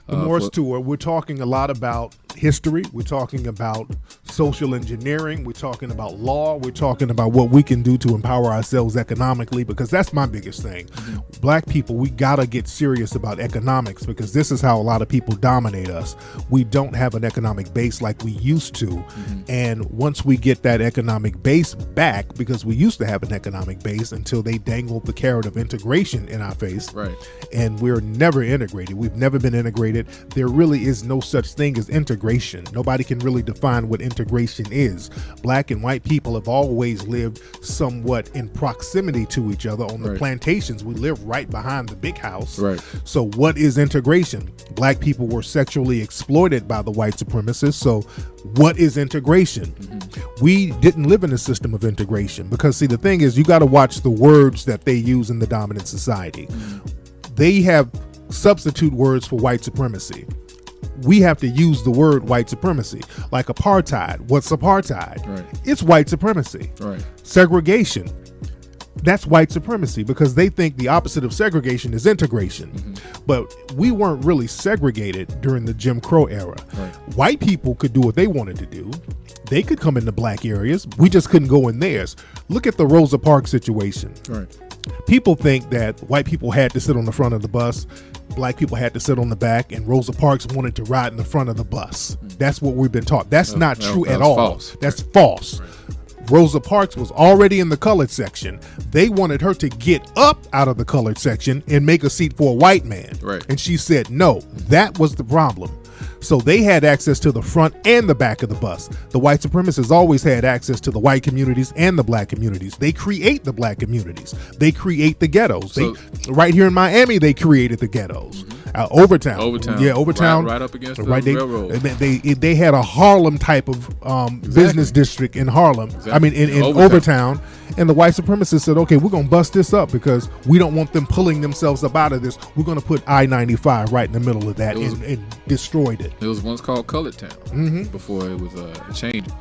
The Morris Tour, we're talking a lot about history. We're talking about social engineering. We're talking about law. We're talking about what we can do to empower ourselves economically, because that's my biggest thing. Black people, we got to get serious about economics, because this is how a lot of people dominate us. We don't have an economic base like we used to. And once we get that economic base back, because we used to have an economic base until they dangled the carrot of integration in our face. Right. And we're never integrated. We've never been integrated. There really is no such thing as integration. Nobody can really define what integration is. Black and white people have always lived somewhat in proximity to each other on the plantations. We live right behind the big house. Right. So what is integration? Black people were sexually exploited by the white supremacists. So what is integration? We didn't live in a system of integration, because see, the thing is, you got to watch the words that they use in the dominant society. They have substitute words for white supremacy. We have to use the word white supremacy. Like apartheid. What's apartheid? Right. It's white supremacy. Right. Segregation. That's white supremacy, because they think the opposite of segregation is integration. But we weren't really segregated during the Jim Crow era. Right. White people could do what they wanted to do. They could come into black areas. We just couldn't go in theirs. Look at the Rosa Parks situation. Right. People think that white people had to sit on the front of the bus, black people had to sit on the back, and Rosa Parks wanted to ride in the front of the bus. That's what we've been taught. That's not true at all. False. That's false. Rosa Parks was already in the colored section. They wanted her to get up out of the colored section and make a seat for a white man. Right. And she said no. That was the problem. So they had access to the front and the back of the bus. The white supremacists always had access to the white communities and the black communities. They create the black communities. They create the ghettos. Right here in Miami, they created the ghettos. Overtown. Yeah, Overtown. Right up against the railroad. They had a Harlem type of business district in Harlem. I mean, in Overtown. And the white supremacists said, okay, we're going to bust this up because we don't want them pulling themselves up out of this. We're going to put I-95 right in the middle of that and destroyed it. It was once called Colored Town before it was changed.